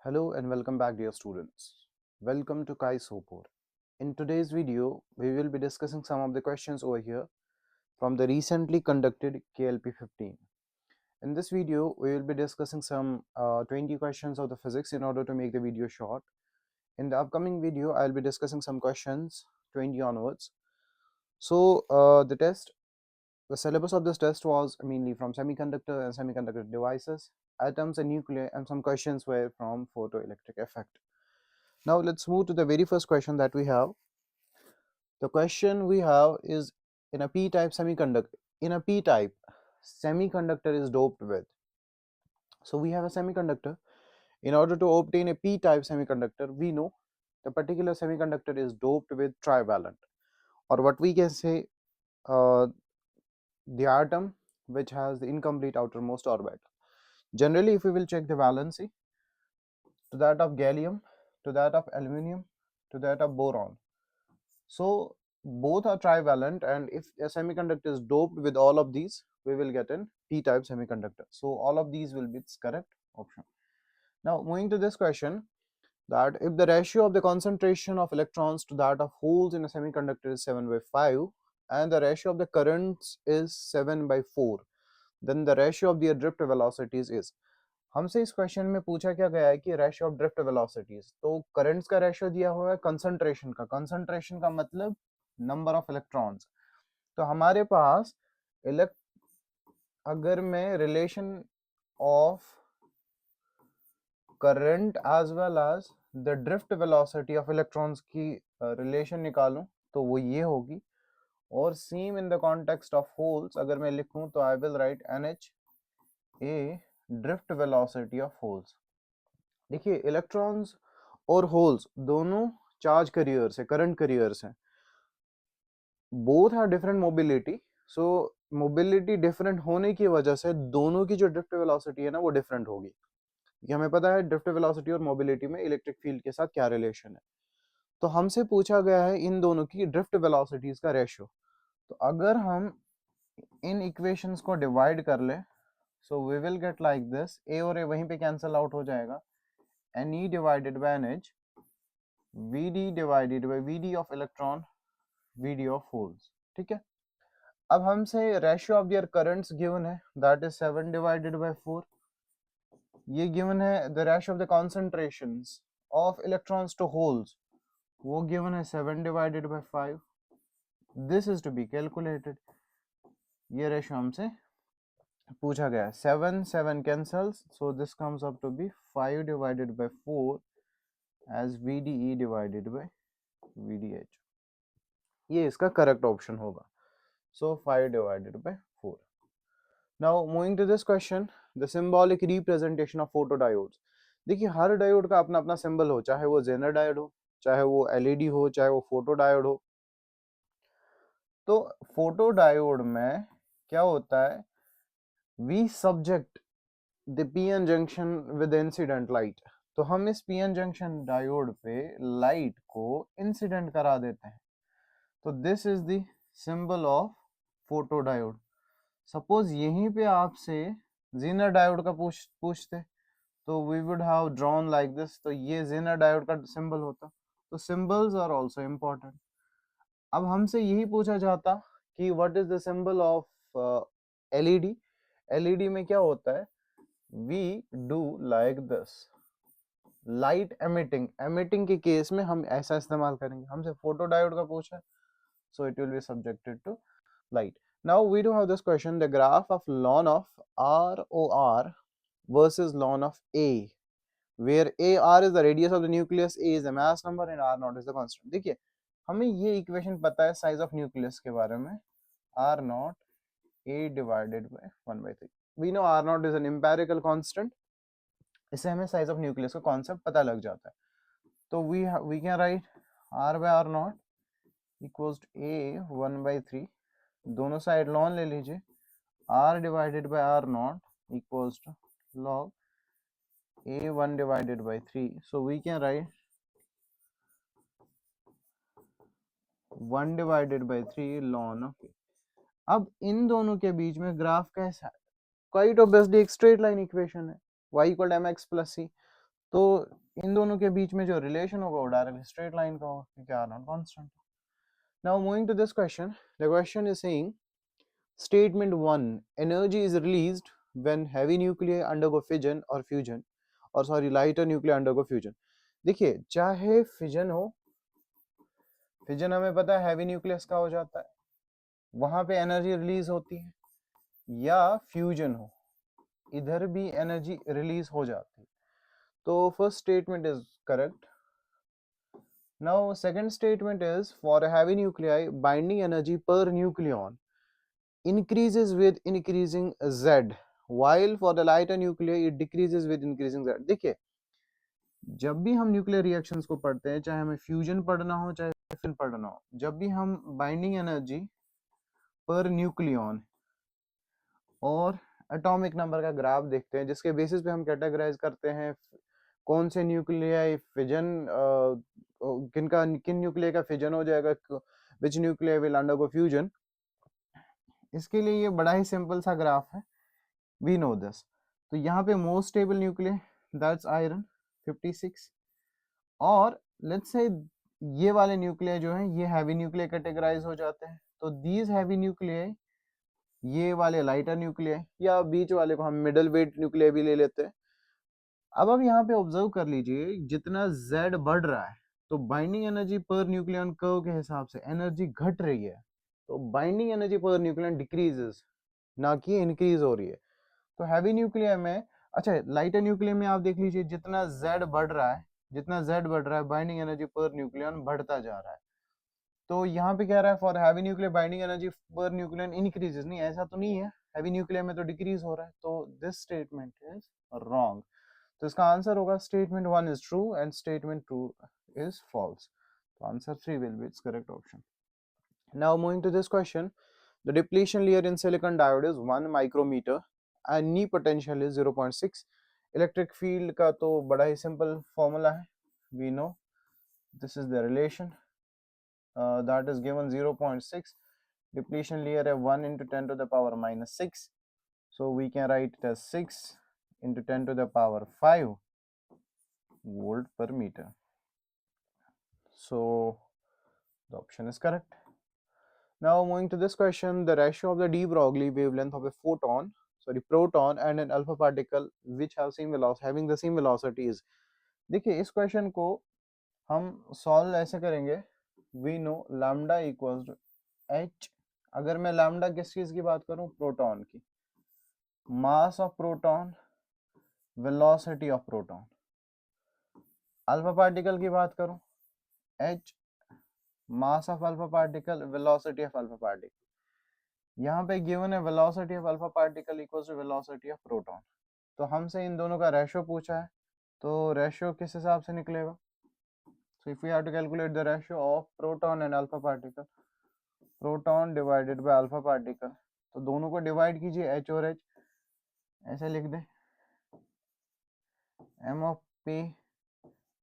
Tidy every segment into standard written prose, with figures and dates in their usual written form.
Hello and welcome back, dear students. Welcome to Kai Sopor. In today's video, we will be discussing some of the questions over here from the recently conducted KLP 15. In this video, we will be discussing some 20 questions of the physics in order to make the video short. In the upcoming video, I'll be discussing some questions 20 onwards. So, the syllabus of this test was mainly from semiconductor and semiconductor devices, atoms and nuclei, and some questions were from photoelectric effect. Now let's move to the very first question that we have. The question we have is, in a p-type semiconductor, in a p-type, semiconductor is doped with. So we have a semiconductor. In order to obtain a p-type semiconductor, we know the particular semiconductor is doped with trivalent, or what we can say, the atom which has the incomplete outermost orbital. Generally, if we will check the valency, to that of gallium, to that of aluminum, to that of boron. So both are trivalent, and if a semiconductor is doped with all of these, we will get an p-type semiconductor. So all of these will be its correct option. Now moving to this question, that if the ratio of the concentration of electrons to that of holes in a semiconductor is 7/5 and the ratio of the currents is 7/4, then the ratio of the drift velocities is. हमसे इस question में पूछा क्या गया है कि ratio of drift velocities, तो currents का रेशियो दिया हुआ है कंसंट्रेशन का मतलब नंबर ऑफ इलेक्ट्रॉन्स. तो हमारे पास अगर मैं relation of current as well as the drift velocity of electrons की रिलेशन निकालूं तो वो ये होगी. और same in the context of holes अगर मैं लिखूं तो I will write NH a drift velocity of holes. देखिए, इलेक्ट्रॉन्स और होल्स दोनों चार्ज करियर्स है, करंट करियर्स हैं. Both are different mobility. So mobility different होने की वजह से दोनों की जो ड्रिफ्ट वेलोसिटी है ना, वो डिफरेंट होगी. ये हमें पता है ड्रिफ्ट वेलोसिटी और मोबिलिटी में इलेक्ट्रिक फील्ड के साथ क्या रिलेशन है. तो हमसे पूछा गया है इन दोनों की ड्रिफ्ट वेलोसिटीज का रेशियो. तो अगर हम इन इक्वेशंस को डिवाइड कर ले, so we will get like this. A और ए वहीं पे कैंसिल आउट हो जाएगा. NE divided by NH, VD divided by VD of electron, VD of holes. ठीक है. अब हमसे ratio of their currents given है, दैट इज 7 डिवाइडेड बाय 4. ये गिवन है the ratio of the concentrations of electrons to holes, वो given है 7 divided by 5. This is to be calculated. ये रेशियो हमसे पूछा गया है. 7 7 cancels, so this comes up to be 5 divided by 4 as VDE divided by VDH. ये इसका correct option होगा. So 5 divided by 4. Now moving to this question, the symbolic representation of photodiodes. देखिए, हर diode का अपना अपना सिंबल हो, चाहे वो जेनर डायोड हो, चाहे वो LED हो, चाहे वो फोटोडायोड हो. तो फोटोडायोड में क्या होता है, we subject the PN junction with incident light. तो हम इस PN जंक्शन डायोड पे लाइट को इंसिडेंट करा देते हैं. तो this is the symbol of photodiode. Suppose यहीं पे आपसे जेनर डायोड का पूछते तो we would have drawn like this. तो ये जेनर डायोड का सिंबल होता. तो सिंबल्स आर आल्सो इम्पोर्टेंट. अब हमसे यही पूछा जाता कि what is the symbol of LED. LED में क्या होता है, we do like this. Light emitting के केस में हम ऐसा इस्तेमाल करेंगे. हमसे फोटोडायोड का पूछा, so it will be subjected to light. Now we do have this question, the graph of ln of ROR versus ln of A, where AR is the radius of the nucleus, A is the mass number and R naught is the constant. देखिए, हमें ये equation पता है size of nucleus के बारे में, R naught A divided by 1/3. We know R naught is an empirical constant. इससे हमें साइज ऑफ न्यूक्लियस का कॉन्सेप्ट पता लग जाता है. तो we can write R by R naught equals to A 1/3. दोनों साइड लॉन ले लीजिए. R divided by R nought equals to log A1 divided by 3. So we can write 1 divided by 3 ln of A. अब इन दोनों के बीच में graph कैसा है, quite obviously एक स्ट्रेट लाइन इक्वेशन है, y equal mx plus c. तो इन दोनों के बीच में जो रिलेशन होगा वो डायरेक्टली स्ट्रेट लाइन का होगा क्योंकि are not constant. Now moving to this question, the question is saying statement 1 energy is released when heavy nuclei undergo fission or fusion और sorry lighter nuclear undergo fusion. देखिए चाहे fission हो, fission हमें पता है हैवी न्यूक्लियस का हो जाता है, वहां पे एनर्जी रिलीज होती है, या फ्यूजन हो, इधर भी एनर्जी रिलीज हो जाती है। तो first statement is correct. Now second statement is for a heavy nuclei binding energy per nucleon increases with increasing z while for the lighter nuclei it decreases with increasing z। देखिए जब भी हम nuclear reactions को पढ़ते हैं, चाहे हमें fusion पढ़ना हो चाहे फिन पढ़ना हो, जब भी हम बाइंडिंग एनर्जी पर न्यूक्लियन और एटॉमिक नंबर का ग्राफ देखते हैं, जिसके बेसिस पे हम कैटेगराइज करते हैं कौन से न्यूक्लियाई फिजन, किन न्यूक्लियाई का फिजन हो जाएगा, विच न्यूक्लियाई विल अंडरगो फ्यूजन। इसके लिए ये बड़ा ही सिंपल सा ग्राफ है, वी नो दिस। तो यहाँ पे most stable nuclear that's iron 56, और लेट्स से ये वाले न्यूक्लियर जो हैं ये हैवी न्यूक्लियर कैटेगराइज हो जाते हैं। तो दीज हैवी न्यूक्लियर, ये वाले लाइटर न्यूक्लियर, या बीच वाले को हम मिडल वेट न्यूक्लियर भी ले लेते हैं। अब यहाँ पे ऑब्जर्व कर लीजिए, जितना Z बढ़ रहा है तो binding energy per nucleon curve के हिसाब से एनर्जी घट रही है, तो binding energy per nucleon decreases, ना कि इंक्रीज हो रही है। तो हैवी न्यूक्लियर में, अच्छा लाइटर न्यूक्लियर में आप देख लीजिए जितना Z बढ़ रहा है, जितना Z बढ़ रहा है बाइंडिंग एनर्जी पर न्यूक्लियन बढ़ता जा रहा है। तो यहाँ पे कह रहा है for heavy nuclear binding energy per nucleon increases, नहीं ऐसा तो नहीं है, हैवी न्यूक्लियर में तो डिक्रीज हो रहा है, तो दिस स्टेटमेंट इज रॉन्ग। तो इसका आंसर होगा statement 1 is true and statement 2 is false. तो answer 3 will be it's correct option. Now moving to this question, the depletion layer in silicon diode is 1 micrometre and knee potential is 0.6। Electric field का तो बड़ा ही simple formula है, we know this is the relation that is given 0.6, depletion layer है 1 into 10 to the power minus 6, so we can write it as 6 into 10 to the power 5 volt per meter. So the option is correct. Now moving to this question, the ratio of the de Broglie wavelength of a proton and an alpha particle which have having the same velocity is। देखिए इस question को हम solve ऐसे करेंगे, we know lambda equals to h, अगर मैं lambda किस चीज की बात करूं, प्रोटॉन की, mass of proton, velocity of proton. Alpha particle की बात करूं, h, mass of alpha particle, velocity of alpha particle. यहाँ पे गिवन है velocity of alpha particle equals to velocity of proton. तो हमसे इन दोनों का रेशियो पूछा है, तो रेशियो किस हिसाब से निकलेगा, so if we have to calculate the ratio of proton and alpha particle, proton divided by alpha particle, तो दोनों को डिवाइड कीजिए h और h, ऐसे लिख दे m of p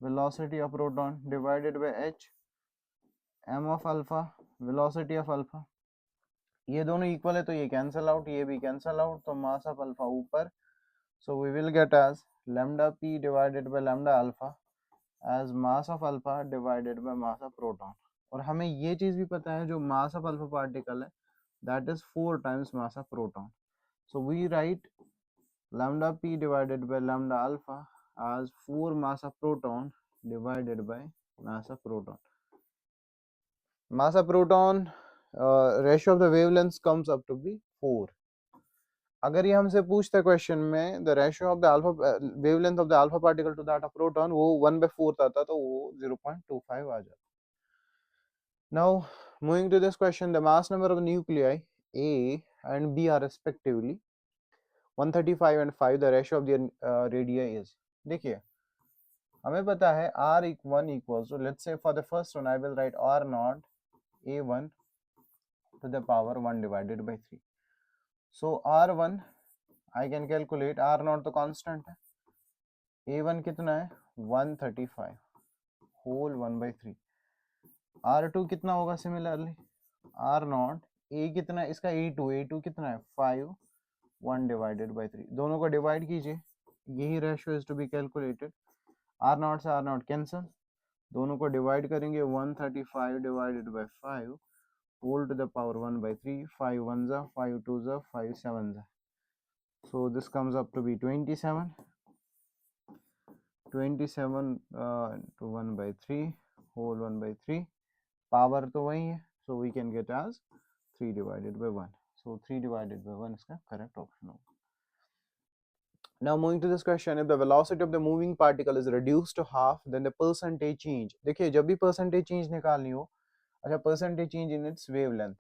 velocity of proton divided by h m of alpha velocity of alpha। ये दोनों equal है तो ये कैंसिल आउट, ये भी कैंसिल आउट, तो मास ऑफ अल्फा ऊपर, so we will get as lambda p divided by lambda alpha as mass of alpha divided by mass of proton. और हमें ये चीज भी पता है जो मास ऑफ अल्फा पार्टिकल है that is 4 times mass of proton, so we write lambda p divided by lambda alpha as 4 mass of proton divided by mass of proton. Mass of proton ratio of the wavelengths comes up to be 4। अगर ये हमसे पूछता है question में the ratio of the alpha wavelength of the alpha particle to that of proton, वो 1/4 आता तो वो 0.25 आ जाता। Now moving to this question, the mass number of nuclei A and B are respectively 135 and 5, the ratio of the radii is। देखिए हमें पता है r1 equals to, let's say for the first one I will write r naught a1 to the power 1 divided by 3, so r1 I can calculate, r naught तो constant है, a1 कितना है 135 whole 1/3, r2 कितना होगा similarly, r naught a कितना है इसका a2 कितना है 5 1 divided by 3, दोनों को डिवाइड कीजिए, यही ratio is to be calculated, are not से आर नॉट कैंसिल, दोनों को डिवाइड करेंगे 135 divided by 5 whole to the power 1/3, 5 1 जा 5 2 जा 5 7 जा, so this comes up to be 27 into 1/3 whole 1/3, power तो वही है, so we can get as 3 divided by 1, so 3 divided by 1 इसका correct option होगा. Now moving to this question, if the velocity of the moving particle is reduced to half, then the percentage change. देखिए जब भी percentage change निकालनी हो, अच्छा percentage change in its wavelength.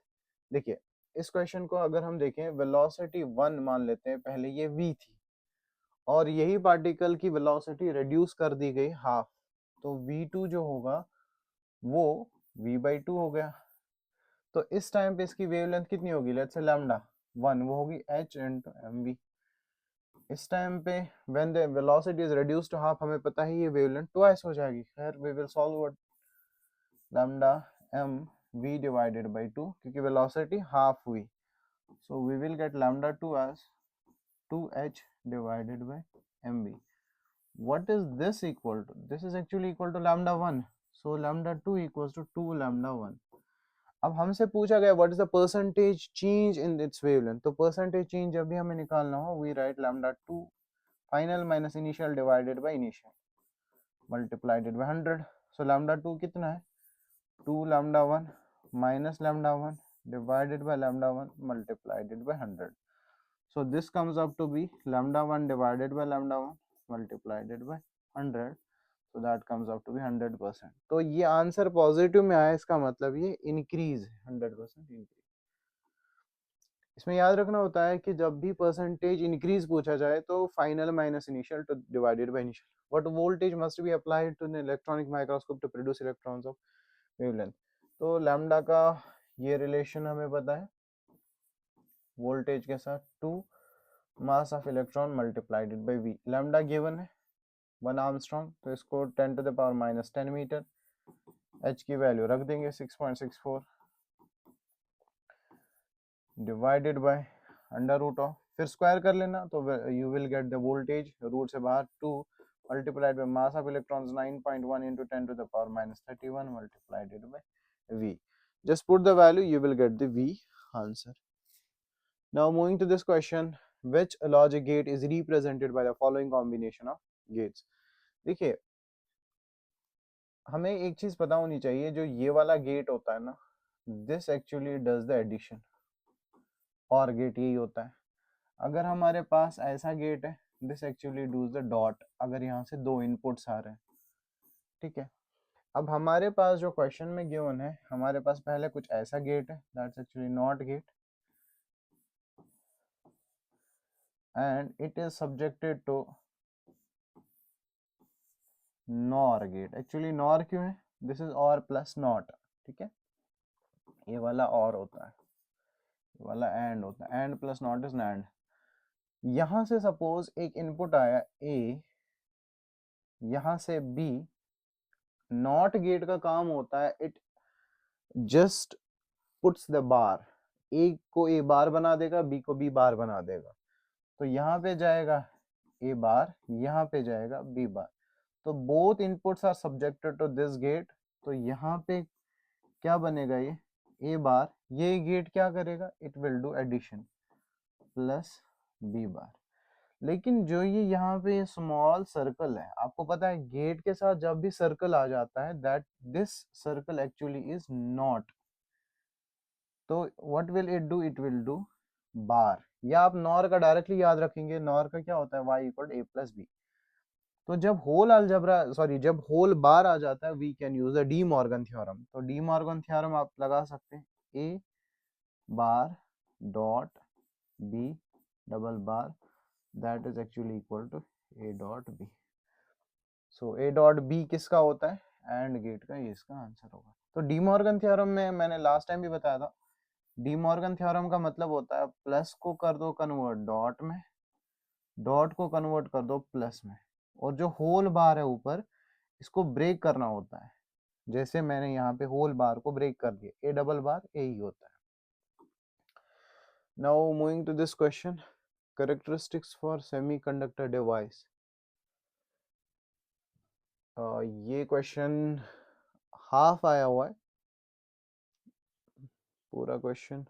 देखिए इस क्वेश्चन को अगर हम देखें, वेलोसिटी 1 मान लेते हैं, पहले ये v थी और यही पार्टिकल की वेलोसिटी रिड्यूस कर दी गई हाफ, तो v2 जो होगा वो v/2 हो गया. तो इस टाइम पे इसकी वेवलेंथ कितनी होगी, लेट्स से लैम्डा 1, वो होगी h into mv. इस टाइम पे when the velocity is reduced to half, हमें पता है ये वेवलेंथ ट्वाइस हो जाएगी. खैर we will solve what lambda m v divided by 2, क्योंकि वेलोसिटी हाफ हुई, so we will get lambda 2 as 2h divided by mv. What is this equal to? This is actually equal to lambda 1. So lambda 2 equals to 2 lambda 1. अब हमसे पूछा गया what is the percentage change in its wavelength, तो percentage change जब भी हमें निकालना हो, we write lambda 2 final minus initial divided by initial multiplied by 100. So lambda 2 कितना है, 2 lambda 1 minus lambda 1 divided by lambda 1 multiplied by 100. So this comes up to be lambda 1 divided by lambda 1 multiplied by 100. So that comes up to be 100%. तो ये answer positive में आया, इसका मतलब ये increase है, 100% इंक्रीज. इसमें याद रखना होता है कि जब भी परसेंटेज इंक्रीज पूछा जाए तो final minus initial to divided by initial. What voltage must be applied to an electronic microscope to produce electrons of wavelength. तो लैम्डा का ये रिलेशन हमें पता है वोल्टेज के साथ, 2 mass of electron multiplied by v. Lambda given है 1 Armstrong, तो इसको 10 to the power minus 10 metre. h की वैल्यू रख देंगे 6.64 divided by under root of, फिर स्क्वायर कर लेना तो you will get the voltage, root से बाहर 2 multiplied by mass of electrons 9.1 into 10 to the power minus 31 multiplied by v. Just put the value, you will get the v answer. Now moving to this question, which logic gate is represented by the following combination of gates. देखिए हमें एक चीज पता होनी चाहिए, जो ये वाला गेट होता है ना, this actually does the addition, और गेट यही होता है. अगर हमारे पास ऐसा गेट है, this actually does the dot, अगर यहाँ से दो इनपुट्स आ रहे हैं, ठीक है. अब हमारे पास जो क्वेश्चन में गिवन है, हमारे पास पहले कुछ ऐसा गेट है, that's actually not gate, and it is subjected to nor gate. Actually nor क्यों है, this is or plus not, ठीक है. ये वाला और होता है, ये वाला एंड होता है, and plus not is NAND. यहां से सपोज एक इनपुट आया ए, यहां से बी. नॉट गेट का काम होता है, it just puts the bar, A को ए बार बना देगा, बी को बी बार बना देगा. तो यहाँ पे जाएगा ए बार, यहाँ पे जाएगा बी बार, तो both inputs are subjected to this gate. तो यहाँ पे क्या बनेगा, ये ए बार, ये गेट क्या करेगा, it will do addition plus B bar. लेकिन जो ये यहाँ पे स्मॉल सर्कल है, आपको पता है गेट के साथ जब भी सर्कल आ जाता है, that this circle actually is not. तो what will it do, it will do bar. या आप नॉर का डायरेक्टली याद रखेंगे, नॉर का क्या होता है, y equal a plus B. तो जब होल अलजेब्रा सॉरी जब होल बार आ जाता है, we can use the De Morgan theorem. तो डी मॉर्गन थ्योरम आप लगा सकते हैं, A bar dot B double bar, that is actually equal to A dot B. So A dot B किसका होता है, एंड गेट का, ये इसका आंसर होगा. तो डी मॉर्गन थ्योरम में मैंने लास्ट टाइम भी बताया था, डी मॉर्गन थ्योरम का मतलब होता है प्लस को कर दो कन्वर्ट डॉट में, डॉट को कन्वर्ट कर दो प्लस में, और जो होल बार है ऊपर, इसको ब्रेक करना होता है. जैसे मैंने यहाँ पे होल बार को ब्रेक कर दिया, ए डबल बार ए ही होता है. Now moving to this question, characteristics for semiconductor device. ये क्वेश्चन हाफ आया हुआ है, पूरा क्वेश्चन